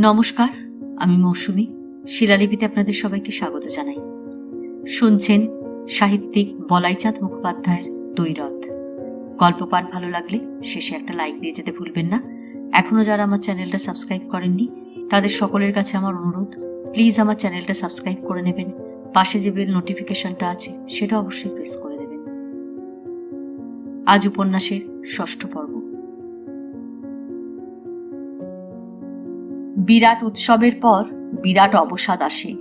নমস্কার, আমি মৌসুমী। শিলালিপিতে আপনাদের সবাইকে স্বাগত জানাই। শুনছেন সাহিত্যিক বলাইচাঁদ মুখোপাধ্যায়ের দৈরথ। গল্প পাঠ ভালো লাগলে শেষে একটা লাইক দিয়ে যেতে ভুলবেন না। এখনো যারা আমার চ্যানেলটা সাবস্ক্রাইব করেননি তাদের সকলের কাছে আমার অনুরোধ, প্লিজ আমার চ্যানেলটা সাবস্ক্রাইব করে নেবেন। পাশে যে বেল নোটিফিকেশনটা আছে সেটা অবশ্যই প্রেস করে দেবেন। আজ উপন্যাসের ৬ষ্ঠ পর্ব। বিরাট উৎসবের পর বিরাট অবসাদ আসে।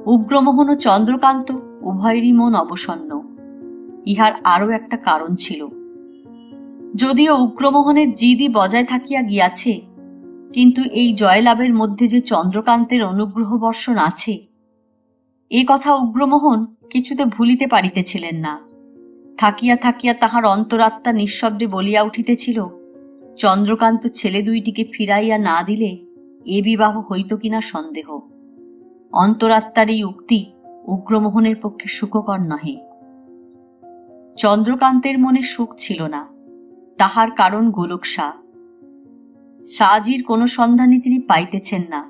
উগ্রমোহন ও চন্দ্রকান্ত উভয়েরই মন অবসন্ন। ইহার আরও একটা কারণ ছিল। যদিও উগ্রমোহনের জিদই বজায় থাকিয়া গিয়াছে, কিন্তু এই জয়লাভের মধ্যে যে চন্দ্রকান্তের অনুগ্রহ বর্ষণ আছে, এ কথা উগ্রমোহন কিছুতে ভুলিতে পারিতেছিলেন না। থাকিয়া থাকিয়া তাহার অন্তরাত্মা নিঃশব্দে বলিয়া উঠিতেছিল, চন্দ্রকান্ত ছেলে দুইটিকে ফিরাইয়া না দিলে এ বিবাহ হইত কিনা সন্দেহ। অন্তরাত্মার এই উক্তি উগ্রমোহনের পক্ষে সুখকর নহে। চন্দ্রকান্তের মনে সুখ ছিল না। তাহার কারণ গোলক শাহ। শাহজির কোনো সন্ধানই তিনি পাইতেছেন না।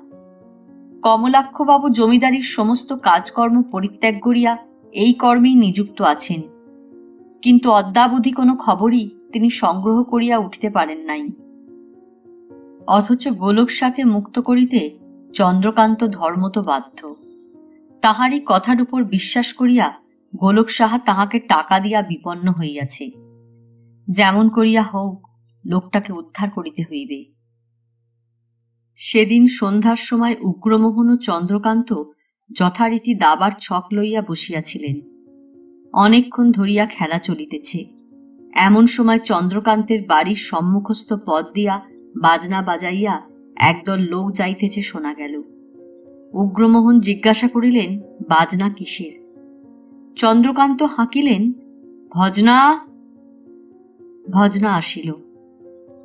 কমলাক্ষবাবু জমিদারির সমস্ত কাজকর্ম পরিত্যাগ করিয়া এই কর্মেই নিযুক্ত আছেন, কিন্তু অদ্যাবধি কোনো খবরই তিনি সংগ্রহ করিয়া উঠিতে পারেন নাই। অথচ গোলক শাহকে মুক্ত করিতে চন্দ্রকান্ত ধর্মত বাধ্য। তাহারই কথার উপর বিশ্বাস করিয়া গোলক সাহা তাহাকে টাকা দিয়া বিপন্ন হইয়াছে। যেমন করিয়া হোক লোকটাকে উদ্ধার করিতে হইবে। সেদিন সন্ধ্যার সময় উগ্রমোহন ও চন্দ্রকান্ত যথারীতি দাবার ছক লইয়া বসিয়াছিলেন। অনেকক্ষণ ধরিয়া খেলা চলিতেছে। এমন সময় চন্দ্রকান্তের বাড়ির সম্মুখস্থ পথ দিয়া বাজনা বাজাইয়া একদল লোক যাইতেছে শোনা গেল। উগ্রমোহন জিজ্ঞাসা করিলেন, বাজনা কিসের? চন্দ্রকান্ত হাঁকিলেন, ভজনা। ভজনা আসিল।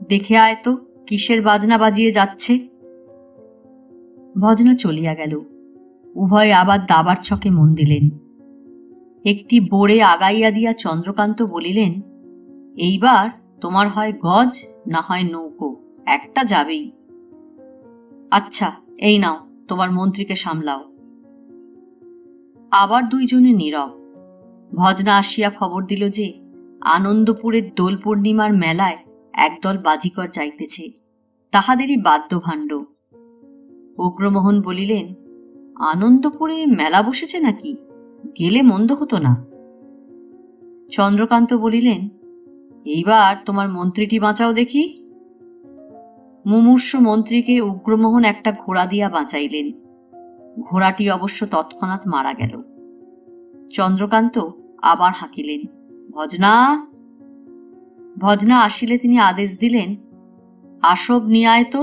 দেখে আয় তো কিসের বাজনা বাজিয়ে যাচ্ছে। ভজনা চলিয়া গেল। উভয় আবার দাবার ছকে মন দিলেন। একটি বোড়ে আগাইয়া দিয়া চন্দ্রকান্ত বলিলেন, এইবার তোমার হয় গজ না হয় নৌকো, একটা যাবেই। আচ্ছা, এই নাও, তোমার মন্ত্রীকে সামলাও। আবার দুইজনে নীরব। ভজনা আসিয়া খবর দিল যে আনন্দপুরের দোল পূর্ণিমার মেলায় একদল বাজিকর যাইতেছে, তাহাদেরই বাদ্যভাণ্ড। উগ্রমোহন বলিলেন, আনন্দপুরে মেলা বসেছে নাকি? গেলে মন্দ হতো না। চন্দ্রকান্ত বলিলেন, এইবার তোমার মন্ত্রীটি বাঁচাও দেখি। মুমূর্ষু মন্ত্রীকে উগ্রমোহন একটা ঘোড়া দিয়া বাঁচাইলেন। ঘোড়াটি অবশ্য তৎক্ষণাৎ মারা গেল। চন্দ্রকান্ত আবার হাঁকিলেন, ভজনা। ভজনা আসিলে তিনি আদেশ দিলেন, আসব নিয়ে আয় তো,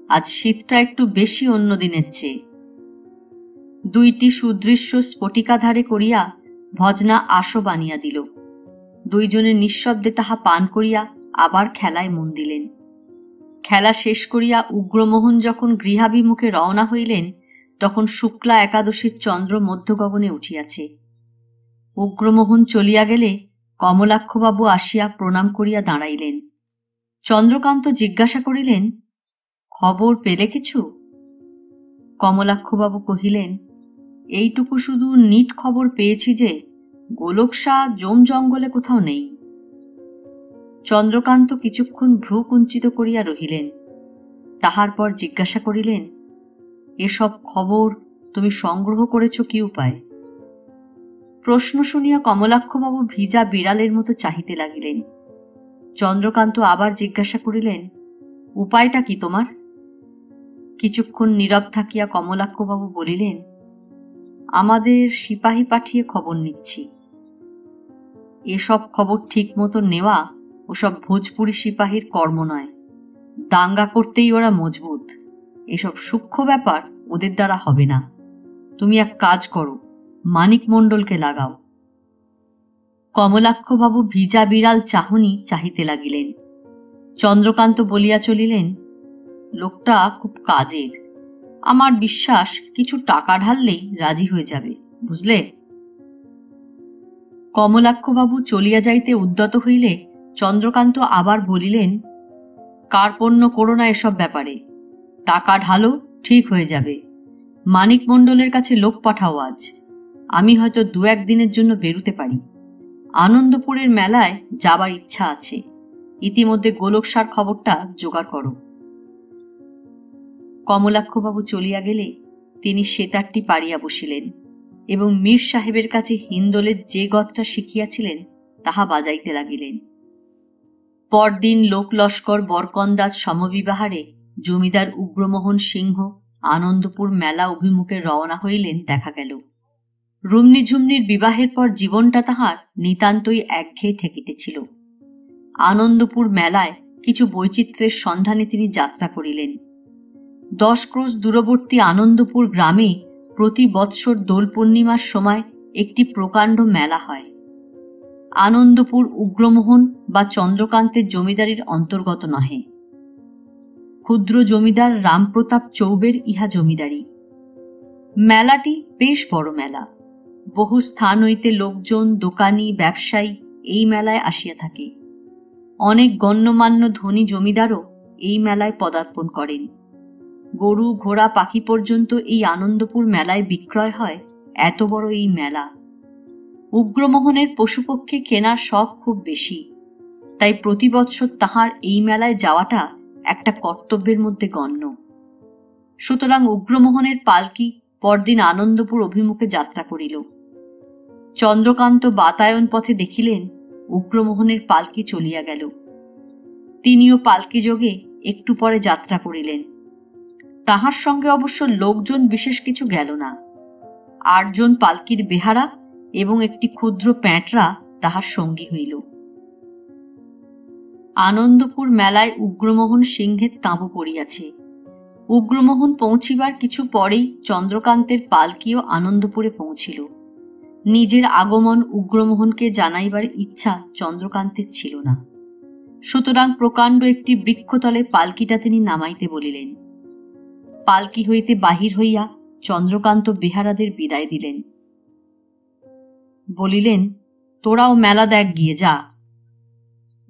আজ শীতটা একটু বেশি অন্য দিনের চেয়ে। দুইটি সুদৃশ্য স্ফটিকাধারে করিয়া ভজনা আসব আনিয়া দিল। দুইজনে নিঃশব্দে তাহা পান করিয়া আবার খেলায় মন দিলেন। খেলা শেষ করিয়া উগ্রমোহন যখন গৃহাভিমুখে রওনা হইলেন, তখন শুক্লা একাদশীর চন্দ্র মধ্য গগনে উঠিয়াছে। উগ্রমোহন চলিয়া গেলে কমলাক্ষবাবু আসিয়া প্রণাম করিয়া দাঁড়াইলেন। চন্দ্রকান্ত জিজ্ঞাসা করিলেন, খবর পেলে কিছু? কমলাক্ষবাবু কহিলেন, এইটুকু শুধু নিট খবর পেয়েছি যে গোলক শাহ জম জঙ্গলে কোথাও নেই। চন্দ্রকান্ত কিছুক্ষণ ভ্রু কুঞ্চিত করিয়া রহিলেন। তাহার পর জিজ্ঞাসা করিলেন, এসব খবর তুমি সংগ্রহ করেছ কি উপায়? প্রশ্ন শুনিয়া কমলাক্ষবাবু ভিজা বিড়ালের মতো চাহিতে লাগিলেন। চন্দ্রকান্ত আবার জিজ্ঞাসা করিলেন, উপায়টা কি তোমার? কিছুক্ষণ নীরব থাকিয়া কমলাক্ষবাবু বলিলেন, আমাদের সিপাহী পাঠিয়ে খবর নিচ্ছি। এসব খবর ঠিক মতো নেওয়া ওসব ভোজপুরি সিপাহীর কর্ম নয়। দাঙ্গা করতেই ওরা মজবুত। এসব সূক্ষ্ম ব্যাপার ওদের দ্বারা হবে না। তুমি এক কাজ করো, মানিক মণ্ডলকে লাগাও। কমলাক্ষবাবু ভিজা বিড়াল চাহনি চাহিতে লাগিলেন। চন্দ্রকান্ত বলিয়া চলিলেন, লোকটা খুব কাজের। আমার বিশ্বাস কিছু টাকা ঢাললেই রাজি হয়ে যাবে, বুঝলে? কমলাক্ষবাবু চলিয়া যাইতে উদ্যত হইলে চন্দ্রকান্ত আবার বলিলেন, কার্পণ্য করো না এসব ব্যাপারে। টাকা ঢালো, ঠিক হয়ে যাবে। মানিক মণ্ডলের কাছে লোক পাঠাও আজ। আমি হয়তো 2-1 দিনের জন্য বেরুতে পারি। আনন্দপুরের মেলায় যাবার ইচ্ছা আছে। ইতিমধ্যে গোলকসার খবরটা জোগাড় করো। কমলাক্ষবাবু চলিয়া গেলে তিনি সেতারটি পাড়িয়া বসিলেন এবং মীর সাহেবের কাছে হিন্দোলের যে গতটা শিখিয়াছিলেন তাহা বাজাইতে লাগিলেন। পরদিন লোকলস্কর বরকন্দাজ সমবিবাহারে জমিদার উগ্রমোহন সিংহ আনন্দপুর মেলা অভিমুখে রওনা হইলেন দেখা গেল। রুমনি ঝুমনির বিবাহের পর জীবনটা তাহার নিতান্তই একঘেয়ে ঠেকিতেছিল। আনন্দপুর মেলায় কিছু বৈচিত্র্যের সন্ধানে তিনি যাত্রা করিলেন। 10 ক্রোশ দূরবর্তী আনন্দপুর গ্রামে প্রতি বৎসর দোল পূর্ণিমার সময় একটি প্রকাণ্ড মেলা হয়। আনন্দপুর উগ্রমোহন বা চন্দ্রকান্তের জমিদারির অন্তর্গত নহে। ক্ষুদ্র জমিদার রামপ্রতাপ চৌবের ইহা জমিদারি। মেলাটি বেশ বড় মেলা। বহু স্থান হইতে লোকজন, দোকানি, ব্যবসায়ী এই মেলায় আসিয়া থাকে। অনেক গণ্যমান্য ধনী জমিদারও এই মেলায় পদার্পণ করেন। গরু, ঘোড়া, পাখি পর্যন্ত এই আনন্দপুর মেলায় বিক্রয় হয়। এত বড় এই মেলা। উগ্রমোহনের পশুপক্ষী কেনার শখ খুব বেশি, তাই প্রতি বৎসর তাহার এই মেলায় যাওয়াটা একটা কর্তব্যের মধ্যে গণ্য। সুতরাং উগ্রমোহনের পালকি পরদিন আনন্দপুর অভিমুখে যাত্রা করিল। চন্দ্রকান্ত বাতায়ন পথে দেখিলেন উগ্রমোহনের পালকি চলিয়া গেল। তিনিও পালকি যোগে একটু পরে যাত্রা করিলেন। তাহার সঙ্গে অবশ্য লোকজন বিশেষ কিছু গেল না। 8 জন পালকির বেহারা এবং একটি ক্ষুদ্র প্যাঁটরা তাহার সঙ্গী হইল। আনন্দপুর মেলায় উগ্রমোহন সিংহের তাঁবু পড়িয়াছে। উগ্রমোহন পৌঁছিবার কিছু পরেই চন্দ্রকান্তের পালকিও আনন্দপুরে পৌঁছিল। নিজের আগমন উগ্রমোহনকে জানাইবার ইচ্ছা চন্দ্রকান্তের ছিল না। সুতরাং প্রকাণ্ড একটি বৃক্ষতলে পালকিটা তিনি নামাইতে বলিলেন। পালকি হইতে বাহির হইয়া চন্দ্রকান্ত বেহারাদের বিদায় দিলেন। বলিলেন, তোরাও মেলা দেখ গিয়ে যা।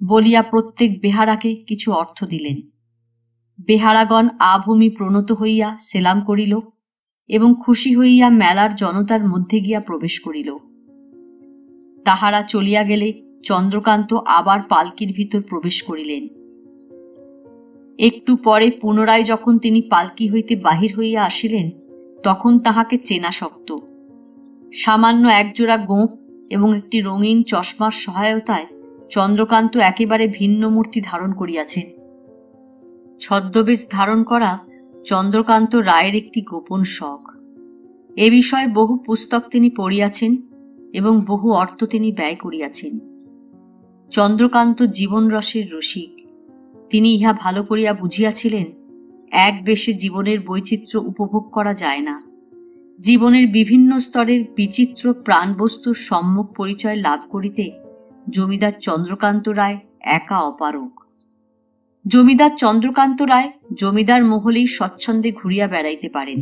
বলিয়া প্রত্যেক বেহারাকে কিছু অর্থ দিলেন। বেহারাগণ আভূমি প্রণত হইয়া সেলাম করিল এবং খুশি হইয়া মেলার জনতার মধ্যে গিয়া প্রবেশ করিল। তাহারা চলিয়া গেলে চন্দ্রকান্ত আবার পালকির ভিতর প্রবেশ করিলেন। একটু পরে পুনরায় যখন তিনি পালকি হইতে বাহির হইয়া আসিলেন, তখন তাহাকে চেনা শক্ত। সামান্য একজোড়া গোঁফ এবং একটি রঙিন চশমার সহায়তায় চন্দ্রকান্ত একেবারে ভিন্ন মূর্তি ধারণ করিয়াছেন। ছদ্মবেশ ধারণ করা চন্দ্রকান্ত রায়ের একটি গোপন শখ। এ বিষয়ে বহু পুস্তক তিনি পড়িয়াছেন এবং বহু অর্থ তিনি ব্যয় করিয়াছেন। চন্দ্রকান্ত জীবনরসের রসিক। তিনি ইহা ভালো করিয়া বুঝিয়াছিলেন, এক বেশে জীবনের বৈচিত্র্য উপভোগ করা যায় না। জীবনের বিভিন্ন স্তরের বিচিত্র প্রাণবস্তুর সম্যক পরিচয় লাভ করিতে জমিদার চন্দ্রকান্ত রায় একা অপারগ। জমিদার চন্দ্রকান্ত রায় জমিদার মহলেই স্বচ্ছন্দে ঘুরিয়া বেড়াইতে পারেন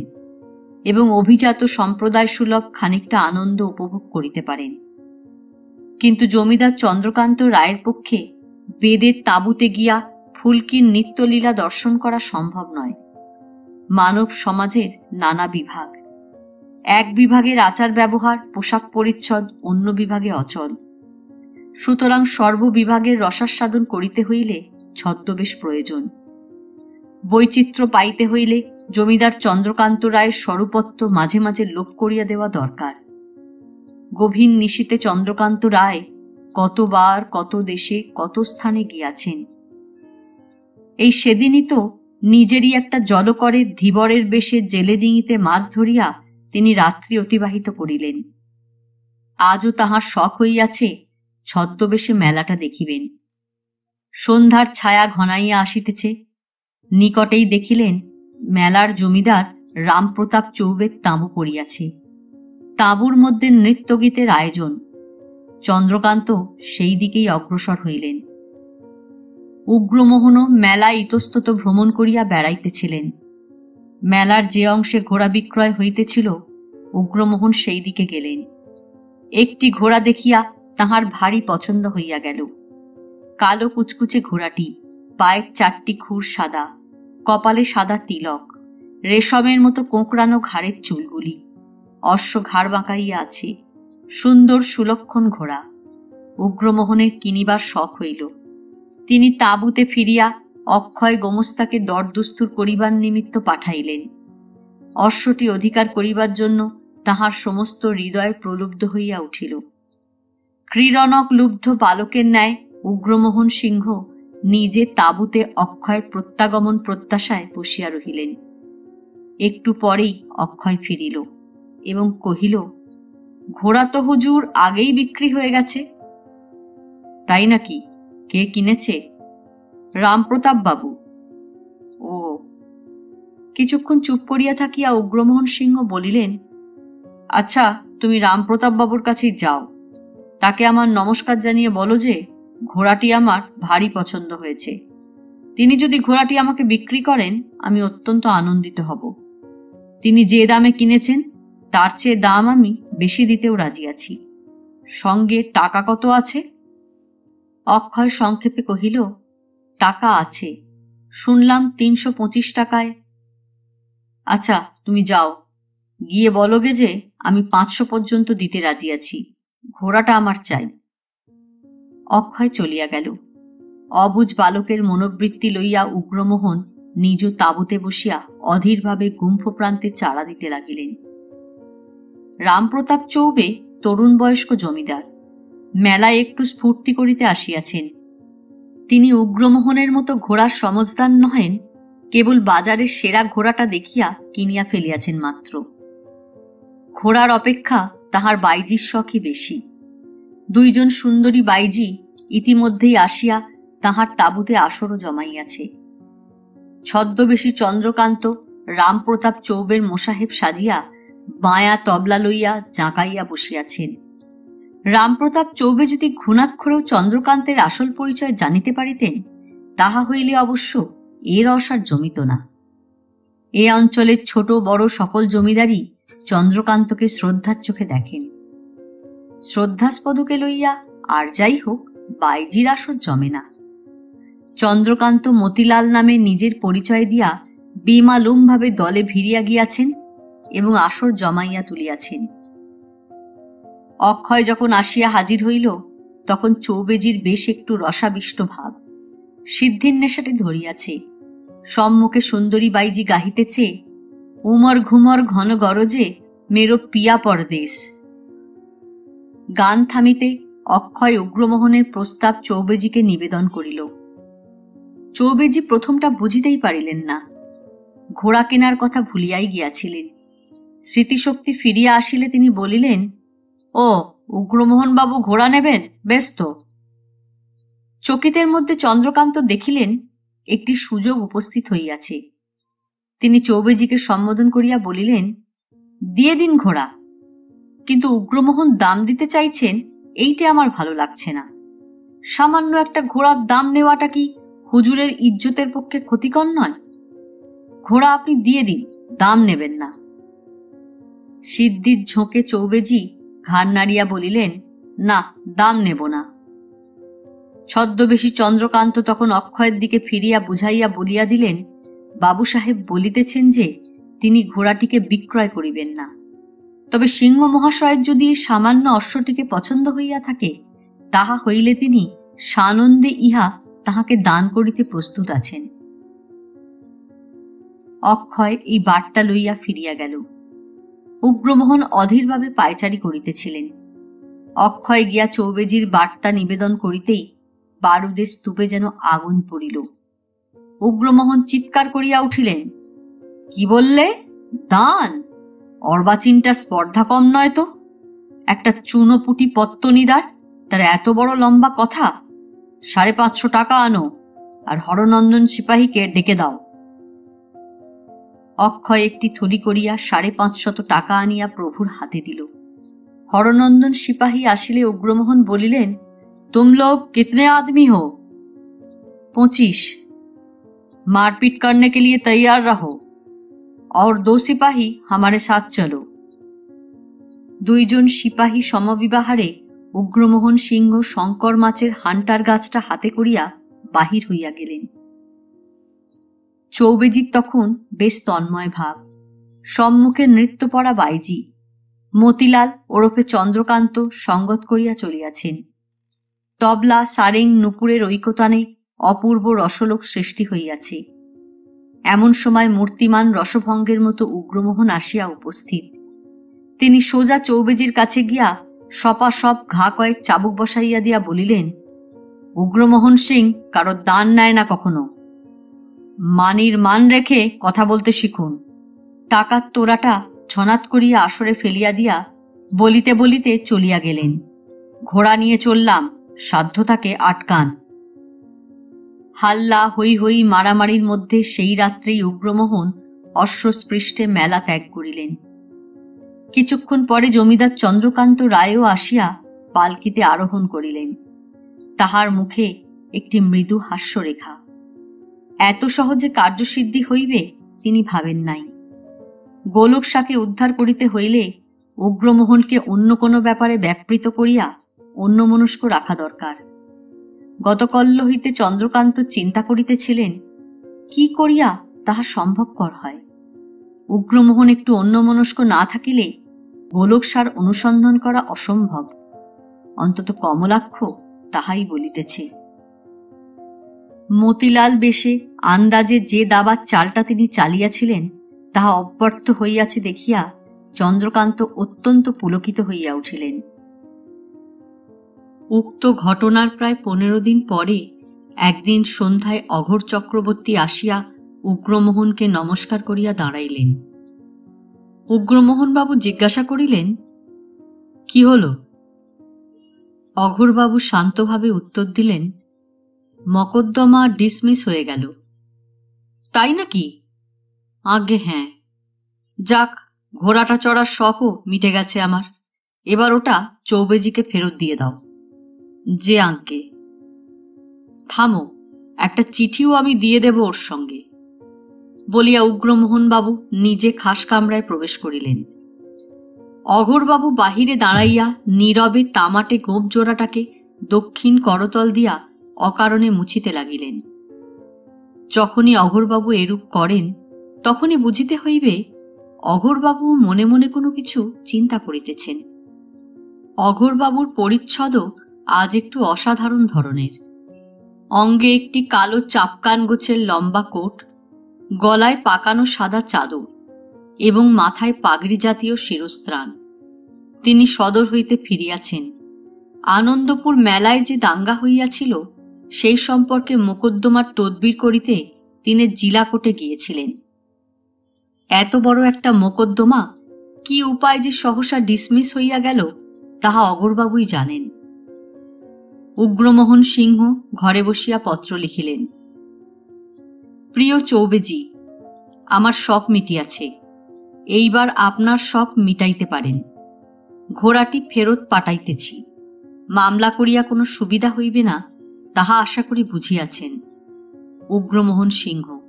এবং অভিজাত সম্প্রদায় সুলভ খানিকটা আনন্দ উপভোগ করিতে পারেন। কিন্তু জমিদার চন্দ্রকান্ত রায়ের পক্ষে বেদের তাঁবুতে গিয়া ফুলকির নিত্যলীলা দর্শন করা সম্ভব নয়। মানব সমাজের নানা বিভাগ, এক বিভাগের আচার ব্যবহার, পোশাক পরিচ্ছদ অন্য বিভাগে অচল। সুতরাং সর্ববিভাগের রসাস্বাদন করিতে হইলে ছদ্মবেশ প্রয়োজন। বৈচিত্র্য পাইতে হইলে জমিদার চন্দ্রকান্ত রায়ের স্বরূপত্ব মাঝে মাঝে লোপ করিয়া দেওয়া দরকার। গভীর নিশীতে চন্দ্রকান্ত রায় কতবার কত দেশে কত স্থানে গিয়াছেন। এই সেদিনই তো নিজেরই একটা জলকরের ধীবরের বেশে জেলে ডিঙিতে মাছ ধরিয়া তিনি রাত্রি অতিবাহিত করিলেন। আজও তাহার শখ হইয়াছে ছদ্মবেশে মেলাটা দেখিবেন। সন্ধ্যার ছায়া ঘনাইয়া আসিতেছে। নিকটেই দেখিলেন মেলার জমিদার রামপ্রতাপ চৌবের তাঁবু পড়িয়াছে। তাঁবুর মধ্যে নৃত্যগীতের আয়োজন। চন্দ্রকান্ত সেই দিকেই অগ্রসর হইলেন। উগ্রমোহনও মেলা ইতস্তত ভ্রমণ করিয়া বেড়াইতেছিলেন। মেলার যে অংশে ঘোড়া বিক্রয় হইতেছিল উগ্রমোহন সেই দিকে গেলেন। একটি ঘোড়া দেখিয়া তাহার ভারী পছন্দ হইয়া গেল। কালো কুচকুচে ঘোড়াটি, পায়ের 4টি খুর সাদা, কপালে সাদা তিলক, রেশমের মতো কোঁকড়ানো ঘাড়ের চুলগুলি, অশ্ব ঘাড় বাঁকাইয়া আছে। সুন্দর সুলক্ষণ ঘোড়া। উগ্রমোহনের কিনিবার শখ হইল। তিনি তাঁবুতে ফিরিয়া অক্ষয় গোমস্তাকে দরদুস্তুর করিবার নিমিত্ত পাঠাইলেন। অশ্বটি অধিকার করিবার জন্য তাহার সমস্ত হৃদয় প্রলুব্ধ হইয়া উঠিল। ক্রীড়নক লুব্ধ বালকের ন্যায় উগ্রমোহন সিংহ নিজে তাঁবুতে অক্ষয়ের প্রত্যাগমন প্রত্যাশায় বসিয়া রহিলেন। একটু পরেই অক্ষয় ফিরিল এবং কহিল, ঘোড়া তো হুজুর আগেই বিক্রি হয়ে গেছে। তাই নাকি? কে কিনেছে? রামপ্রতাপ বাবু। ও। কিছুক্ষণ চুপ করিয়া থাকিয়া উগ্রমোহন সিংহ বলিলেন, আচ্ছা, তুমি রামপ্রতাপ বাবুর কাছেই যাও, তাকে আমার নমস্কার জানিয়ে বলো যে ঘোড়াটি আমার ভারী পছন্দ হয়েছে। তিনি যদি ঘোড়াটি আমাকে বিক্রি করেন আমি অত্যন্ত আনন্দিত হব। তিনি যে দামে কিনেছেন তার চেয়ে দাম আমি বেশি দিতেও রাজি আছি। সঙ্গে টাকা কত আছে? অক্ষয় সংক্ষেপে কহিল, টাকা আছে, শুনলাম 325 টাকায়। আচ্ছা, তুমি যাও, গিয়ে বলোগে যে আমি 500 পর্যন্ত দিতে রাজি আছি। ঘোড়াটা আমার চাই। অক্ষয় চলিয়া গেল। অবুঝ বালকের মনোবৃত্তি লইয়া উগ্রমোহন নিজ তাঁবুতে বসিয়া অধীরভাবে গুম্ফ প্রান্তে চারা দিতে লাগিলেন। রামপ্রতাপ চৌবে তরুণ বয়স্ক জমিদার, মেলায় একটু স্ফূর্তি করিতে আসিয়াছেন। তিনি উগ্রমোহনের মতো ঘোড়ার সমজদার নহেন, কেবল বাজারের সেরা ঘোড়াটা দেখিয়া কিনিয়া ফেলিয়াছেন মাত্র। ঘোড়ার অপেক্ষা তাহার বাইজির শখই বেশি। 2 জন সুন্দরী বাইজি ইতিমধ্যেই আসিয়া তাহার তাঁবুতে আসরও জমাইয়াছে। ছদ্মবেশী চন্দ্রকান্ত রামপ্রতাপ চৌবের মোসাহেব সাজিয়া বায়া তবলা লইয়া জাঁকাইয়া বসিয়াছেন। রামপ্রতাপ চৌবে যদি ঘুণাক্ষরেও চন্দ্রকান্তের আসল পরিচয় জানিতে পারিতেন, তাহা হইলে অবশ্য এ রস আর জমিত না। এ অঞ্চলের ছোট বড় সকল জমিদারই চন্দ্রকান্তকে শ্রদ্ধার চোখে দেখেন। শ্রদ্ধাস্পদকে লইয়া আর যাই হোক, বাইজির আসর জমে না। চন্দ্রকান্ত মতিলাল নামে নিজের পরিচয় দিয়া বেমালুমভাবে দলে ভিড়িয়া গিয়াছেন এবং আসর জমাইয়া তুলিয়াছেন। অক্ষয় যখন আসিয়া হাজির হইল, তখন চৌবেজির বেশ একটু রসাবিষ্ট ভাব। সিদ্ধির নেশাটি ধরিয়াছে। সম্মুখে সুন্দরী বাইজি গাহিতেছে, উমর ঘুমর ঘন গরজে মেরো পিয়া পরদেশ। গান থামিতে অক্ষয় উগ্রমোহনের প্রস্তাব চৌবেজিকে নিবেদন করিল। চৌবেজি প্রথমটা বুঝিতেই পারিলেন না। ঘোড়া কেনার কথা ভুলিয়াই গিয়াছিলেন। স্মৃতিশক্তি ফিরিয়া আসিলে তিনি বলিলেন, ও উগ্রমোহন বাবু ঘোড়া নেবেন? বেশ তো। চকিতের মধ্যে চন্দ্রকান্ত দেখিলেন একটি সুযোগ উপস্থিত হইয়াছে। তিনি চৌবেজিকে সম্বোধন করিয়া বলিলেন, দিয়ে দিন ঘোড়া, কিন্তু উগ্রমোহন দাম দিতে চাইছেন, এইটা আমার ভালো লাগছে না। সামান্য একটা ঘোড়ার দাম নেওয়াটা কি হুজুরের ইজ্জতের পক্ষে ক্ষতিকর নয়? ঘোড়া আপনি দিয়ে দিন, দাম নেবেন না। সিদ্ধির ঝোঁকে চৌবেজি ঘাড় নাড়িয়া বলিলেন, না, দাম নেব না। ছদ্মবেশী চন্দ্রকান্ত তখন অক্ষয়ের দিকে ফিরিয়া বুঝাইয়া বলিয়া দিলেন, বাবু সাহেব বলিতেছেন যে তিনি ঘোড়াটিকে বিক্রয় করিবেন না। তবে সিংহ মহাশয়ের যদি এই সামান্য অশ্বটিকে পছন্দ হইয়া থাকে, তাহা হইলে তিনি সানন্দে ইহা তাহাকে দান করিতে প্রস্তুত আছেন। অক্ষয় এই বার্তা লইয়া ফিরিয়া গেল। উগ্রমোহন অধীরভাবে পায়চারি করিতেছিলেন। অক্ষয় গিয়া চৌবেজির বার্তা নিবেদন করিতেই বারুদের স্তূপে যেন আগুন পড়িল। উগ্রমোহন চিৎকার করিয়া উঠিলেন, কি বললে? দান? অর্বাচীনটা স্পর্ধা কম নয় তো। একটা চুনোপুটি পত্তনিদার, তার এত বড় লম্বা কথা। 550 টাকা আনো, আর হরনন্দন সিপাহীকে ডেকে দাও। অক্ষয় একটি থলি করিয়া 550 টাকা আনিয়া প্রভুর হাতে দিল। হরনন্দন সিপাহী আসিলে উগ্রমোহন বলিলেন, तुम लोग कितने आदमी हो? 25। मारपीट करने के लिए तैयार रहो और 2 सिपाही हमारे साथ चलो। 2 জন সিপাহী সমবিবাহারে উগ্রমোহন সিংহ শঙ্কর মাছের হান্টার গাছটা হাতে করিয়া বাহির হইয়া গেলেন। চৌবেজির তখন বেশ তন্ময় ভাব। সম্মুখে নৃত্য পড়া বাইজি মতিলাল ওরফে চন্দ্রকান্ত সঙ্গত করিয়া চলিয়াছেন। তবলা সারেং নুপুরের ঐকতানে অপূর্ব রসলোক সৃষ্টি হইয়াছে। এমন সময় মূর্তিমান রসভঙ্গের মতো উগ্রমোহন আসিয়া উপস্থিত। তিনি সোজা চৌবেজির কাছে গিয়া সপাসপ ঘা কয়েক চাবুক বসাইয়া দিয়া বলিলেন, উগ্রমোহন সিং কারো দান নেয় না কখনো। মানির মান রেখে কথা বলতে শিখুন। টাকার তোড়াটা ছনাত করিয়া আসরে ফেলিয়া দিয়া বলিতে বলিতে চলিয়া গেলেন, ঘোড়া নিয়ে চললাম, সাধ্য থাকে আটকান। হাল্লা হই হই মারামারির মধ্যে সেই রাত্রেই উগ্রমোহন অশ্বস্পৃষ্টে মেলা ত্যাগ করিলেন। কিছুক্ষণ পরে জমিদার চন্দ্রকান্ত রায়ও আসিয়া পালকিতে আরোহণ করিলেন। তাহার মুখে একটি মৃদু হাস্যরেখা। এত সহজে কার্যসিদ্ধি হইবে তিনি ভাবেন নাই। গোলক শাকে উদ্ধার করিতে হইলে উগ্রমোহনকে অন্য কোনো ব্যাপারে ব্যাপৃত করিয়া অন্যমনস্ক রাখা দরকার। গতকল্য হইতে চন্দ্রকান্ত চিন্তা করিতেছিলেন কি করিয়া তাহা সম্ভবকর হয়। উগ্রমোহন একটু অন্যমনস্ক না থাকিলে গোলকসার অনুসন্ধান করা অসম্ভব। অন্তত কমলাক্ষ তাহাই বলিতেছে। মতিলাল বেশে আন্দাজে যে দাবার চালটা তিনি চালিয়াছিলেন তাহা অব্যর্থ হইয়াছে দেখিয়া চন্দ্রকান্ত অত্যন্ত পুলকিত হইয়া উঠিলেন। উক্ত ঘটনার প্রায় 15 দিন পরে একদিন সন্ধ্যায় অঘোর চক্রবর্তী আসিয়া উগ্রমোহনকে নমস্কার করিয়া দাঁড়াইলেন। উগ্রমোহনবাবু জিজ্ঞাসা করিলেন, কি হল? অঘোরবাবু শান্তভাবে উত্তর দিলেন, মকদ্দমা ডিসমিস হয়ে গেল। তাই নাকি? আজ্ঞে হ্যাঁ। যাক, ঘোড়াটা চড়ার শখও মিটে গেছে আমার। এবার ওটা চৌবেজিকে ফেরত দিয়ে দাও। যে আজ্ঞে। থামো, একটা চিঠিও আমি দিয়ে দেব ওর সঙ্গে। বলিয়া উগ্রমোহনবাবু নিজে খাস কামরায় প্রবেশ করিলেন। অঘোরবাবু বাহিরে দাঁড়াইয়া নীরবে তামাটে গোপ জোড়াটাকে দক্ষিণ করতল দিয়া অকারণে মুছিতে লাগিলেন। যখনই অঘোরবাবু এরূপ করেন তখনই বুঝিতে হইবে অঘোরবাবু মনে মনে কোনো কিছু চিন্তা করিতেছেন। অঘোরবাবুর পরিচ্ছদও আজ একটু অসাধারণ ধরনের। অঙ্গে একটি কালো চাপকান গোছের লম্বা কোট, গলায় পাকানো সাদা চাদর এবং মাথায় পাগড়ি জাতীয় শিরস্ত্রাণ। তিনি সদর হইতে ফিরিয়াছেন। আনন্দপুর মেলায় যে দাঙ্গা হইয়াছিল সেই সম্পর্কে মোকদ্দমার তদবির করিতে তিনি জিলাকোটে গিয়েছিলেন। এত বড় একটা মোকদ্দমা কি উপায় যে সহসা ডিসমিস হইয়া গেল তাহা অঘোরবাবুই জানেন। উগ্রমোহন সিংহ ঘরে বসিয়া পত্র লিখিলেন। প্রিয় চৌবেজি, আমার শখ মিটিয়াছে। এইবার আপনার শখ মিটাইতে পারেন। ঘোড়াটি ফেরত পাঠাইতেছি। মামলা করিয়া কোনো সুবিধা হইবে না তাহা আশা করি বুঝিয়াছেন। উগ্রমোহন সিংহ।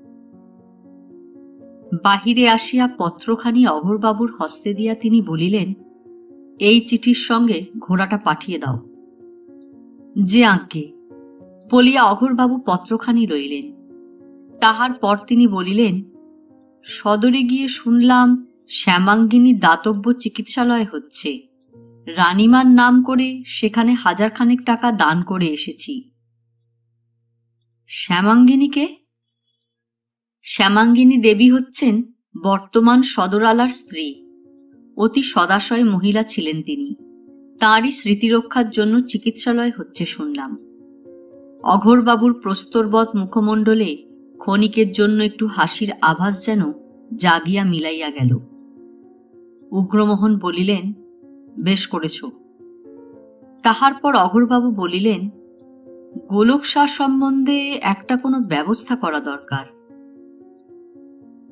বাহিরে আসিয়া পত্রখানি অঘোরবাবুর হস্তে দিয়া তিনি বলিলেন, এই চিঠির সঙ্গে ঘোড়াটা পাঠিয়ে দাও। যে আজ্ঞে। বলিয়া অঘোরবাবু পত্রখানি লইলেন। তাহার পর তিনি বলিলেন, সদরে গিয়ে শুনলাম শ্যামাঙ্গিনী দাতব্য চিকিৎসালয় হচ্ছে। রানীমার নাম করে সেখানে 1000 খানেক টাকা দান করে এসেছি। শ্যামাঙ্গিনীকে? শ্যামাঙ্গিনী দেবী হচ্ছেন বর্তমান সদরালার স্ত্রী। অতি সদাশয় মহিলা ছিলেন তিনি। তাঁরই স্মৃতিরক্ষার জন্য চিকিৎসালয় হচ্ছে শুনলাম। অঘোরবাবুর প্রস্তরবৎ মুখমণ্ডলে ক্ষণিকের জন্য একটু হাসির আভাস যেন জাগিয়া মিলাইয়া গেল। উগ্রমোহন বলিলেন, বেশ করেছ। তাহার পর অঘোরবাবু বলিলেন, গোলক শাহ সম্বন্ধে একটা কোনো ব্যবস্থা করা দরকার।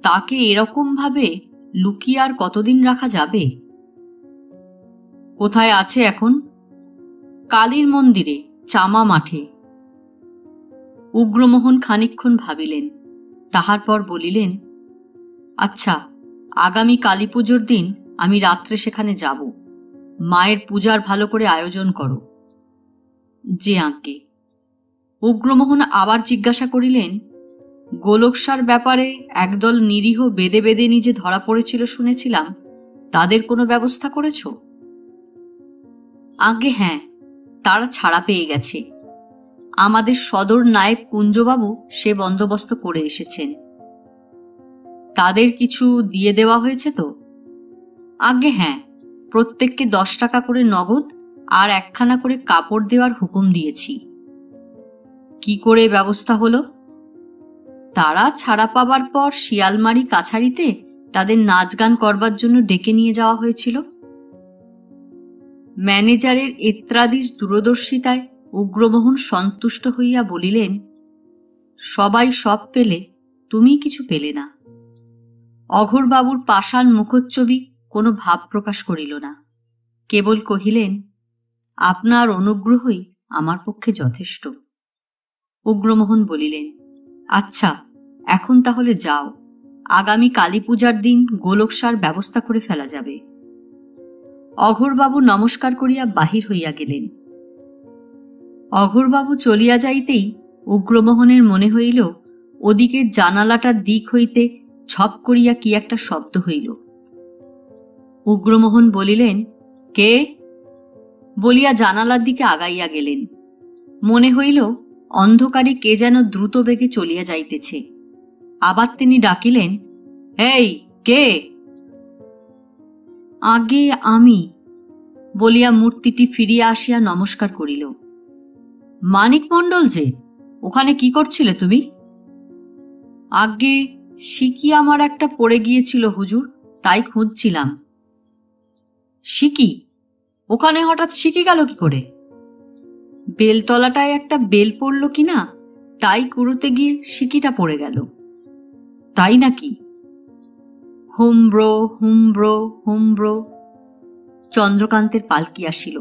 তাকে এরকম ভাবে লুকিয়ে আর কতদিন রাখা যাবে? কোথায় আছে এখন? কালীর মন্দিরে, চামা মাঠে। উগ্রমোহন খানিকক্ষণ ভাবিলেন। তাহার পর বলিলেন, আচ্ছা, আগামী কালী পুজোর দিন আমি রাত্রে সেখানে যাব। মায়ের পূজার ভালো করে আয়োজন করো। যে আজ্ঞে। উগ্রমোহন আবার জিজ্ঞাসা করিলেন, গোলকসার ব্যাপারে একদল নিরীহ বেদে বেদে নিজে ধরা পড়েছিল শুনেছিলাম, তাদের কোনো ব্যবস্থা করেছ? আজ্ঞে হ্যাঁ, তারা ছাড়া পেয়ে গেছে। আমাদের সদর নায়েব কুঞ্জবাবু সে বন্দোবস্ত করে এসেছেন। তাদের কিছু দিয়ে দেওয়া হয়েছে তো? আজ্ঞে হ্যাঁ, প্রত্যেককে 10 টাকা করে নগদ আর 1খানা করে কাপড় দেওয়ার হুকুম দিয়েছি। কি করে ব্যবস্থা হলো? তারা ছাড়া পাবার পর শিয়ালমারি কাছারিতে তাদের নাচ গান করবার জন্য ডেকে নিয়ে যাওয়া হয়েছিল। ম্যানেজারের এত্রাদিশ দূরদর্শিতায় উগ্রমোহন সন্তুষ্ট হইয়া বলিলেন, সবাই সব পেলে, তুমি কিছু পেলে না। অঘোরবাবুর পাষাণ মুখচ্ছবি কোনো ভাব প্রকাশ করিল না, কেবল কহিলেন, আপনার অনুগ্রহই আমার পক্ষে যথেষ্ট। উগ্রমোহন বলিলেন, আচ্ছা, এখন তাহলে যাও, আগামী কালী পূজার দিন গোলকসার ব্যবস্থা করে ফেলা যাবে। অঘোরবাবু নমস্কার করিয়া বাহির হইয়া গেলেন। অঘোরবাবু চলিয়া যাইতেই উগ্রমোহনের মনে হইল ওদিকের জানালাটার দিক হইতে ছপ করিয়া কি একটা শব্দ হইল। উগ্রমোহন বলিলেন, কে? বলিয়া জানালার দিকে আগাইয়া গেলেন। মনে হইল অন্ধকারে কে যেন দ্রুত বেগে চলিয়া যাইতেছে। আবার তিনি ডাকিলেন, এই কে? আগে আমি, বলিয়া মূর্তিটি ফিরিয়া আসিয়া নমস্কার করিল। মানিক মণ্ডল যে, ওখানে কি করছিলে তুমি? আগে সিকি আমার একটা পড়ে গিয়েছিল হুজুর, তাই খুঁজছিলাম। সিকি? ওখানে হঠাৎ সিকি গেল কি করে? বেলতলাটায় একটা বেল পড়ল কিনা, তাই কুড়োতে গিয়ে সিকিটা পড়ে গেল। তাই নাকি? হুমব্রো হুমব্রো হুমব্রো। চন্দ্রকান্তের পালকি আসিল।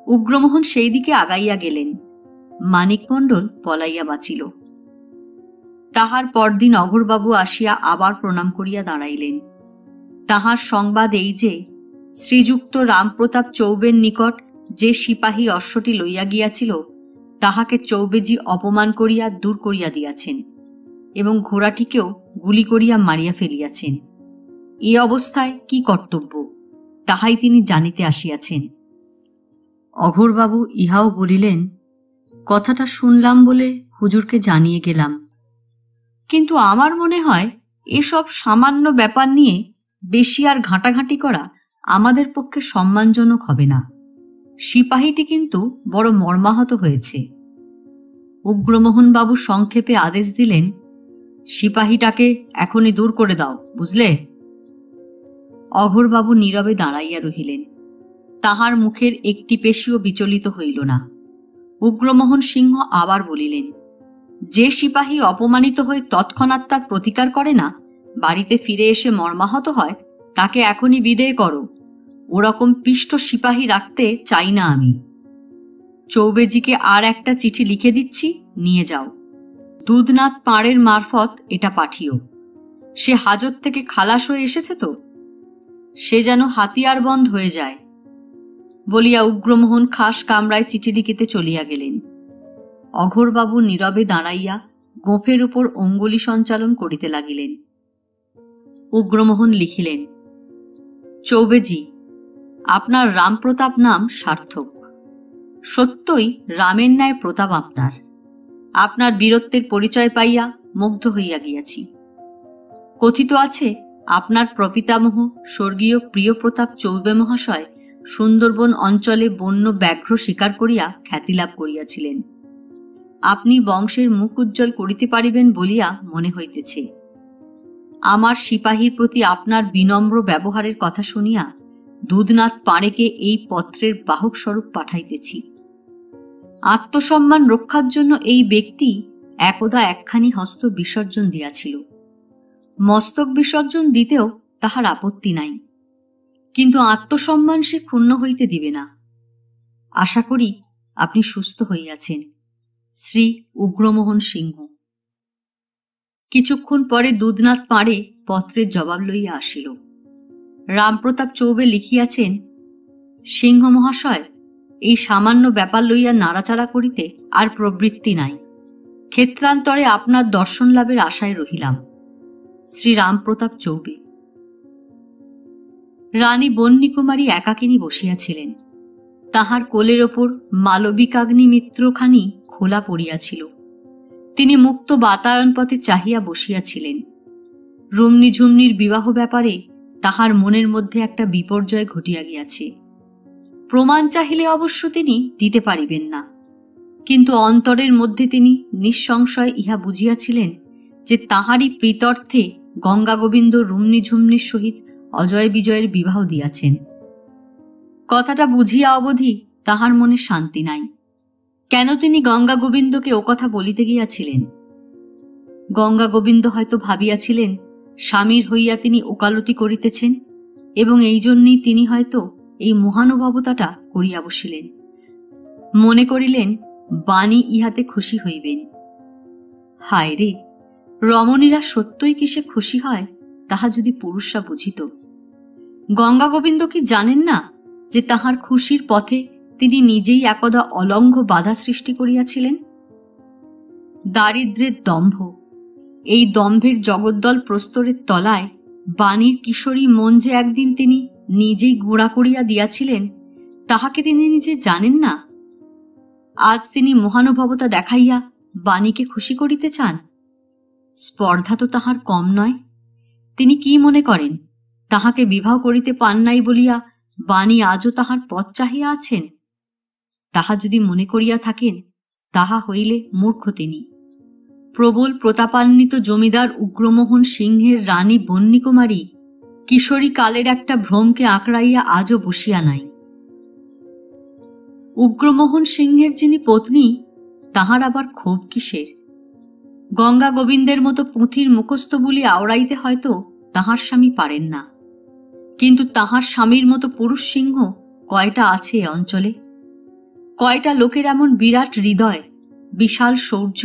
উগ্রমোহন সেই দিকে আগাইয়া গেলেন। মানিক মণ্ডল পলাইয়া বাঁচিল। তাহার পরদিন অঘোরবাবু আসিয়া আবার প্রণাম করিয়া দাঁড়াইলেন। তাহার সংবাদ এই যে, শ্রীযুক্ত রামপ্রতাপ চৌবের নিকট যে সিপাহী অশ্বটি লইয়া গিয়াছিল, তাহাকে চৌবেজি অপমান করিয়া দূর করিয়া দিয়াছেন এবং ঘোড়াটিকেও গুলি করিয়া মারিয়া ফেলিয়াছেন। এ অবস্থায় কি কর্তব্য, তাহাই তিনি জানিতে আসিয়াছেন। অঘোরবাবু ইহাও বলিলেন, কথাটা শুনলাম বলে হুজুরকে জানিয়ে গেলাম, কিন্তু আমার মনে হয় এসব সামান্য ব্যাপার নিয়ে বেশি আর ঘাঁটাঘাঁটি করা আমাদের পক্ষে সম্মানজনক হবে না। সিপাহীটি কিন্তু বড় মর্মাহত হয়েছে। উগ্রমোহন বাবু সংক্ষেপে আদেশ দিলেন, সিপাহীটাকে এখনই দূর করে দাও, বুঝলে? অঘোরবাবু নীরবে দাঁড়াইয়া রহিলেন। তাহার মুখের একটি পেশিও বিচলিত হইল না। উগ্রমোহন সিংহ আবার বলিলেন, যে সিপাহী অপমানিত হয়ে তৎক্ষণাৎ তার প্রতিকার করে না, বাড়িতে ফিরে এসে মর্মাহত হয়, তাকে এখনই বিদেয় করো। ওরকম পিষ্ট সিপাহী রাখতে চাই না আমি। চৌবেজিকে আর একটা চিঠি লিখে দিচ্ছি, নিয়ে যাও। দুধনাথ পাড়ের মারফত এটা পাঠিও। সে হাজত থেকে খালাস হয়ে এসেছে তো, সে যেন হাতিয়ার বন্ধ হয়ে যায়। বলিয়া উগ্রমোহন খাস কামরায় চিঠি লিখিতে চলিয়া গেলেন। অঘোরবাবু নীরবে দাঁড়াইয়া গোঁফের উপর অঙ্গুলি সঞ্চালন করিতে লাগিলেন। উগ্রমোহন লিখিলেন, চৌবেজি, আপনার রামপ্রতাপ নাম সার্থক। সত্যই রামের ন্যায় প্রতাপ আপনার। আপনার বীরত্বের পরিচয় পাইয়া মুগ্ধ হইয়া গিয়াছি। কথিত আছে, আপনার প্রপিতামহ স্বর্গীয় প্রিয়প্রতাপ চৌবে মহাশয় সুন্দরবন অঞ্চলে বন্য ব্যাঘ্র শিকার করিয়া খ্যাতিলাভ করিয়াছিলেন। আপনি বংশের মুখ উজ্জ্বল করিতে পারিবেন বলিয়া মনে হইতেছে। আমার সিপাহীর প্রতি আপনার বিনম্র ব্যবহারের কথা শুনিয়া দুধনাথ পাড়েকে এই পত্রের বাহক স্বরূপ পাঠাইতেছি। আত্মসম্মান রক্ষার জন্য এই ব্যক্তি একদা একখানি হস্ত বিসর্জন দিয়াছিল। মস্তক বিসর্জন দিতেও তাহার আপত্তি নাই, কিন্তু আত্মসম্মান সে ক্ষুণ্ণ হইতে দিবে না। আশা করি আপনি সুস্থ হইয়াছেন। শ্রী উগ্রমোহন সিংহ। কিছুক্ষণ পরে দুধনাথ পাড়ে পত্রের জবাব লইয়া আসিল। রামপ্রতাপ চৌবে লিখিয়াছেন, সিংহ মহাশয়, এই সামান্য ব্যাপার লইয়া নাড়াচাড়া করিতে আর প্রবৃত্তি নাই। ক্ষেত্রান্তরে আপনার দর্শন লাভের আশায় রহিলাম। শ্রী রামপ্রতাপ চৌবে। রানী বন্যীকুমারী একাকিনী বসিয়াছিলেন। তাহার কোলের ওপর মালবিকাগ্নি মিত্রখানি খোলা পড়িয়াছিল। তিনি মুক্ত বাতায়ন পথে চাহিয়া বসিয়াছিলেন। রুমনি ঝুমনির বিবাহ ব্যাপারে তাহার মনের মধ্যে একটা বিপর্যয় ঘটিয়া গিয়াছে। প্রমাণ চাহিলে অবশ্য তিনি দিতে পারিবেন না, কিন্তু অন্তরের মধ্যে তিনি নিঃসংশয় ইহা বুঝিয়াছিলেন যে তাহারই প্রীত্যর্থে গঙ্গা গোবিন্দ রুমনি ঝুমনির সহিত অজয় বিজয়ের বিবাহ দিয়াছেন। কথাটা বুঝিয়া অবধি তাহার মনে শান্তি নাই। কেন তিনি গঙ্গা গোবিন্দকে ও কথা বলিতে গিয়াছিলেন? গঙ্গা গোবিন্দ হয়তো ভাবিয়াছিলেন স্বামীর হইয়া তিনি ওকালতি করিতেছেন, এবং এই জন্যই তিনি হয়তো এই মহানুভবতাটা করিয়া বসিলেন। মনে করিলেন বাণী ইহাতে খুশি হইবেন। হায় রে, রমণীরা সত্যই কিসে খুশি হয় তাহা যদি পুরুষরা বুঝিত। গঙ্গা গোবিন্দ কি জানেন না যে তাহার খুশির পথে তিনি নিজেই একদা অলঙ্ঘ বাধা সৃষ্টি করিয়াছিলেন? দারিদ্র্যের দম্ভ, এই দম্ভের জগদ্দল প্রস্তরের তলায় বাণীর কিশোরী মন যে একদিন তিনি নিজেই গুঁড়া করিয়া দিয়াছিলেন, তাহাকে তিনি নিজে জানেন না। আজ তিনি মহানুভবতা দেখাইয়া বাণীকে খুশি করিতে চান। স্পর্ধা তো তাহার কম নয়। তিনি কি মনে করেন তাহাকে বিবাহ করিতে পান নাই বলিয়া বাণী আজও তাহার পথ চাহিয়া আছেন? তাহা যদি মনে করিয়া থাকেন, তাহা হইলে মূর্খ তিনি। প্রবল প্রতাপান্বিত জমিদার উগ্রমোহন সিংহের রানী বন্যীকুমারী কিশোরী কালের একটা ভ্রমকে আঁকড়াইয়া আজও বসিয়া নাই। উগ্রমোহন সিংহের যিনি পত্নী, তাহার আবার ক্ষোভ কিসের? গঙ্গা গোবিন্দের মতো পুঁথির মুখস্থ বুলি আওড়াইতে হয়তো তাহার স্বামী পারেন না, কিন্তু তাহার স্বামীর মতো পুরুষ সিংহ কয়টা আছে এ অঞ্চলে? কয়টা লোকের এমন বিরাট হৃদয়, বিশাল শৌর্য,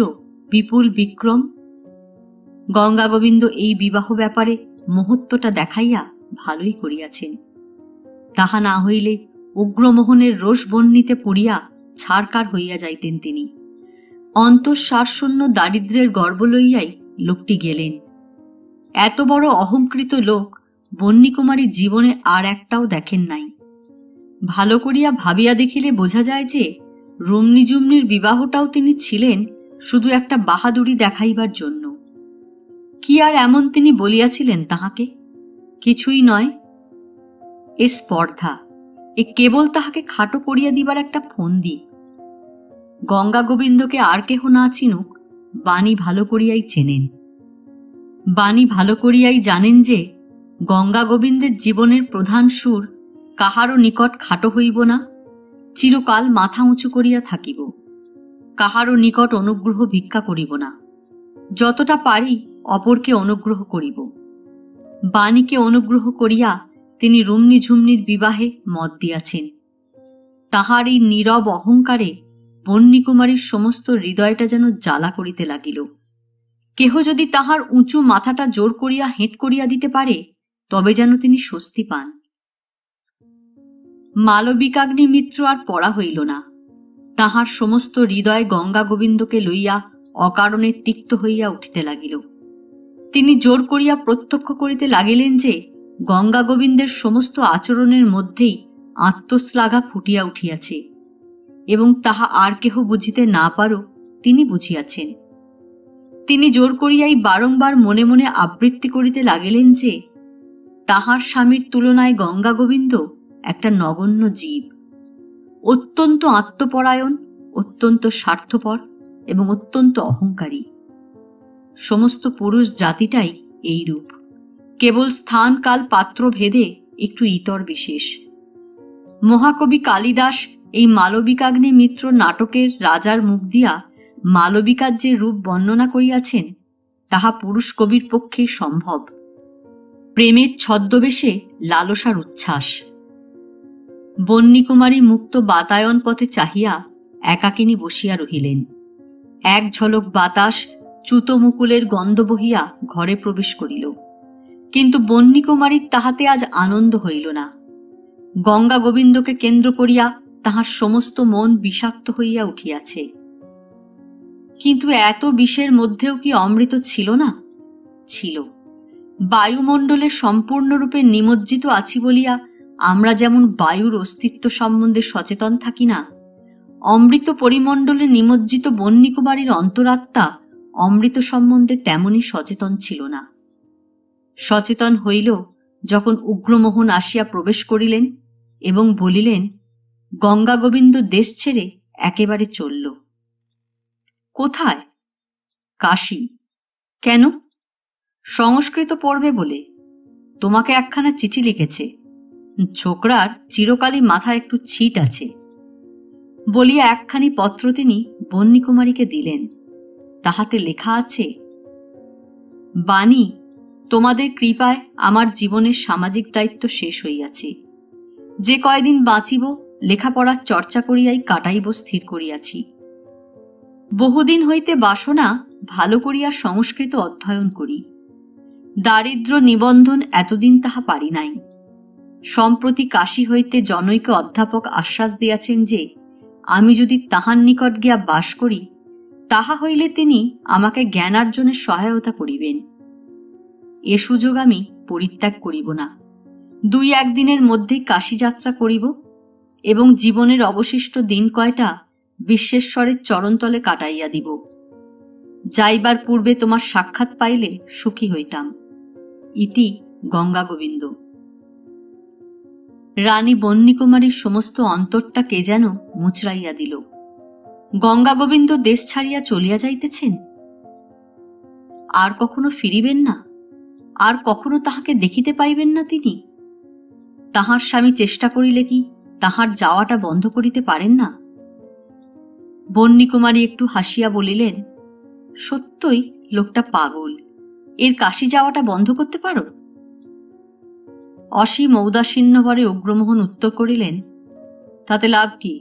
বিপুল বিক্রম? গঙ্গা গোবিন্দ এই বিবাহ ব্যাপারে মহত্বটা দেখাইয়া ভালোই করিয়াছেন। তাহা না হইলে উগ্রমোহনের রোষ বহ্নিতে পড়িয়া ছারকার হইয়া যাইতেন তিনি। অন্তঃসারশূন্য দারিদ্র্যের গর্ব লইয়াই লোকটি গেলেন। এত বড় অহংকৃত লোক বন্যীকুমারী জীবনে আর একটাও দেখেন নাই। ভালো করিয়া ভাবিয়া দেখিলে বোঝা যায় যে রুমনি জুমনির বিবাহটাও তিনি ছিলেন শুধু একটা বাহাদুরি দেখাইবার জন্য। কি আর এমন তিনি বলিয়াছিলেন তাহাকে? কিছুই নয়। এ স্পর্ধা, এ কেবল তাহাকে খাটো করিয়া দিবার একটা ফন্দি। গঙ্গা গোবিন্দকে আর কেহ না চিনুক, বাণী ভালো করিয়াই চেনেন। বাণী ভালো করিয়াই জানেন যে গঙ্গা গোবিন্দের জীবনের প্রধান সুর কাহারও নিকট খাটো হইব না, চিরকাল মাথা উঁচু করিয়া থাকিব। কাহারও নিকট অনুগ্রহ ভিক্ষা করিব না, যতটা পারি অপরকে অনুগ্রহ করিব। বাণীকে অনুগ্রহ করিয়া তিনি রুমনি ঝুমনির বিবাহে মত দিয়াছেন। তাহার এই নীরব অহংকারে বন্যীকুমারীর সমস্ত হৃদয়টা যেন জ্বালা করিতে লাগিল। কেহ যদি তাহার উঁচু মাথাটা জোর করিয়া হেঁট করিয়া দিতে পারে, তবে যেন তিনি স্বস্তি পান। মালবিকাগ্নি মিত্র আর পড়া হইল না। তাহার সমস্ত হৃদয় গঙ্গা গোবিন্দকে লইয়া অকারণে তিক্ত হইয়া উঠিতে লাগিল। তিনি জোর করিয়া প্রত্যক্ষ করিতে লাগিলেন যে গঙ্গা গোবিন্দের সমস্ত আচরণের মধ্যেই আত্মশ্লাঘা ফুটিয়া উঠিয়াছে, এবং তাহা আর কেহ বুঝিতে না পারো তিনি বুঝিয়াছেন। তিনি জোর করিয়াই বারংবার মনে মনে আবৃত্তি করিতে লাগিলেন যে তাহার স্বামীর তুলনায় গঙ্গা গোবিন্দ একটা নগণ্য জীব, অত্যন্ত আত্মপরায়ণ, অত্যন্ত স্বার্থপর এবং অত্যন্ত অহংকারী। সমস্ত পুরুষ জাতিটাই এইরূপ, কেবল স্থান কাল পাত্র ভেদে একটু ইতর বিশেষ। মহাকবি কালিদাস এই মালবিকাগ্নি মিত্র নাটকের রাজার মুখ দিয়া মালবিকার যে রূপ বর্ণনা করিয়াছেন, তাহা পুরুষ কবির পক্ষে সম্ভব। প্রেমের ছদ্মবেশে লালসার উচ্ছ্বাস। বন্যীকুমারী মুক্ত বাতায়ন পথে চাহিয়া একাকিনী বসিয়া রহিলেন। এক ঝলক বাতাস চ্যুতমুকুলের গন্ধ বহিয়া ঘরে প্রবেশ করিল, কিন্তু বন্যীকুমারীর তাহাতে আজ আনন্দ হইল না। গঙ্গা গোবিন্দকে কেন্দ্র করিয়া তাহার সমস্ত মন বিষাক্ত হইয়া উঠিয়াছে। কিন্তু এত বিষের মধ্যেও কি অমৃত ছিল না? ছিল। বায়ুমণ্ডলে সম্পূর্ণরূপে নিমজ্জিত আছি বলিয়া আমরা যেমন বায়ুর অস্তিত্ব সম্বন্ধে সচেতন থাকি না, অমৃত পরিমণ্ডলে নিমজ্জিত বন্যকুমারীর অন্তরাত্মা অমৃত সম্বন্ধে তেমনই সচেতন ছিল না। সচেতন হইল যখন উগ্রমোহন আসিয়া প্রবেশ করিলেন এবং বলিলেন, গঙ্গা গোবিন্দ দেশ ছেড়ে একেবারে চলল। কোথায়? কাশী। কেন? সংস্কৃত পড়বে বলে। তোমাকে একখানা চিঠি লিখেছে। ছোকরার চিরকালই মাথায় একটু ছিট আছে। বলিয়া একখানি পত্র তিনি বন্যকুমারীকে দিলেন। তাহাতে লেখা আছে, বাণী, তোমাদের কৃপায় আমার জীবনের সামাজিক দায়িত্ব শেষ হইয়াছে। যে কয়দিন বাঁচিব লেখাপড়ার চর্চা করিয়াই কাটাইব স্থির করিয়াছি। বহুদিন হইতে বাসনা ভালো করিয়া সংস্কৃত অধ্যয়ন করি। দারিদ্র নিবন্ধন এতদিন তাহা পারি নাই। সম্প্রতি কাশী হইতে জনৈক অধ্যাপক আশ্বাস দিয়াছেন যে আমি যদি তাহার নিকট গিয়া বাস করি, তাহা হইলে তিনি আমাকে জ্ঞানার্জনের সহায়তা করিবেন। এ সুযোগ আমি পরিত্যাগ করিব না। 2-1 দিনের মধ্যেই কাশী যাত্রা করিব এবং জীবনের অবশিষ্ট দিন কয়টা বিশ্বেশ্বরের চরণতলে কাটাইয়া দিব। যাইবার পূর্বে তোমার সাক্ষাৎ পাইলে সুখী হইতাম। ইতি গঙ্গা গোবিন্দ। রানী বন্যকুমারীর সমস্ত অন্তরটা কে যেন মুচড়াইয়া দিল। গঙ্গা গোবিন্দ দেশ ছাড়িয়া চলিয়া যাইতেছেন? আর কখনো ফিরিবেন না? আর কখনো তাহাকে দেখিতে পাইবেন না তিনি? তাহার স্বামী চেষ্টা করিলে কি তাহার যাওয়াটা বন্ধ করিতে পারেন না? বন্যকুমারী একটু হাসিয়া বলিলেন, সত্যই লোকটা পাগল। এর কাশী যাওয়াটা বন্ধ করতে পারো? অসীম ঔদাসীন্যভরে উগ্রমোহন উত্তর করিলেন, তাতে লাভ কি?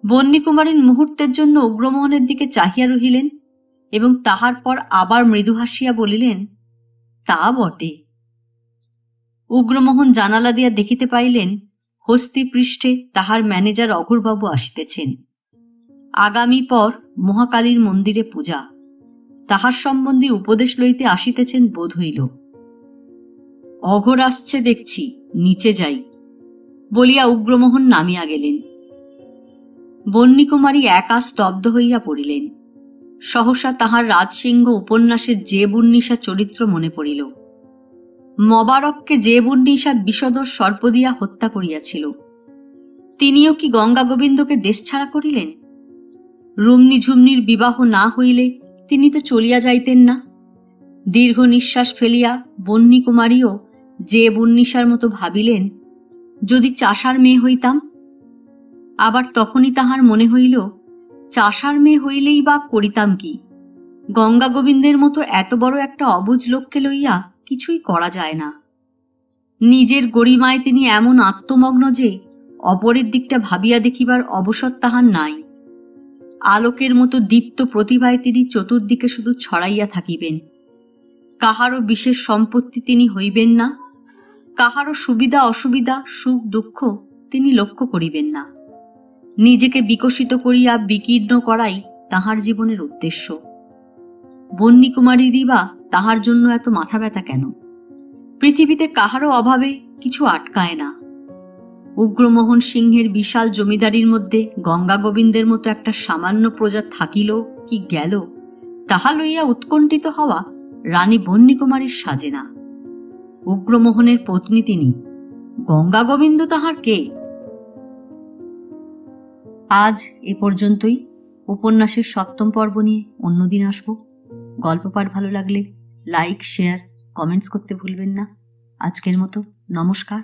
বন্যকুমারীর মুহূর্তের জন্য উগ্রমোহনের দিকে চাহিয়া রহিলেন এবং তাহার পর আবার মৃদু হাসিয়া বলিলেন, তা বটে। উগ্রমোহন জানালা দিয়া দেখিতে পাইলেন হস্তি পৃষ্ঠে তাহার ম্যানেজার অঘোরবাবু আসিতেছেন। আগামী পর মহাকালীর মন্দিরে পূজা, তাহার সম্বন্ধে উপদেশ লইতে আসিতেছেন বোধ হইল। অঘোর আসছে দেখছি, নিচে যাই বলিয়া উগ্রমোহন নামিয়া গেলেন। বন্যকুমারী একা স্তব্ধ হইয়া পড়িলেন। সহসা তাহার রাজসিংহ উপন্যাসের জেবুন্নিশা চরিত্র মনে পড়িল। মবারককে জেবুন্নিশা বিষধর সর্প দিয়া হত্যা করিয়াছিল। তিনিও কি গঙ্গা গোবিন্দকে দেশ ছাড়া করিলেন? রুমনি ঝুমনির বিবাহ না হইলে তিনি তো চলিয়া যাইতেন না। দীর্ঘ নিঃশ্বাস ফেলিয়া বন্যকুমারীও জেবুন্নিশার মতো ভাবিলেন, যদি চাষার মেয়ে হইতাম। আবার তখনই তাহার মনে হইল, চাষার মেয়ে হইলেই বা করিতাম কি? গঙ্গা গোবিন্দের মতো এত বড় একটা অবুঝ লোককে লইয়া কিছুই করা যায় না। নিজের গরিমায় তিনি এমন আত্মমগ্ন যে অপরের দিকটা ভাবিয়া দেখিবার অবসর তাহার নাই। আলোকের মতো দীপ্ত প্রতিভায় তিনি চতুর্দিকে শুধু ছড়াইয়া থাকিবেন। কাহারও বিশেষ সম্পত্তি তিনি হইবেন না, কাহারও সুবিধা অসুবিধা সুখ দুঃখ তিনি লক্ষ্য করিবেন না। নিজেকে বিকশিত করিয়া বিকীর্ণ করাই তাহার জীবনের উদ্দেশ্য। বন্যকুমারীরই বা তাহার জন্য এত মাথা ব্যথা কেন? পৃথিবীতে কাহারও অভাবে কিছু আটকায় না। উগ্রমোহন সিংহের বিশাল জমিদারির মধ্যে গঙ্গা গোবিন্দের মতো একটা সামান্য প্রজা থাকিল কি গেল, তাহা লইয়া উৎকণ্ঠিত হওয়া রানী বন্যকুমারীর সাজে না। উগ্রমোহনের পত্নী তিনি, গঙ্গা গোবিন্দ তাহার কে? আজ এ পর্যন্তই। উপন্যাসের 7ম পর্ব নিয়ে অন্যদিন আসব। গল্প পাঠ ভালো লাগলে লাইক, শেয়ার, কমেন্টস করতে ভুলবেন না। আজকের মতো নমস্কার।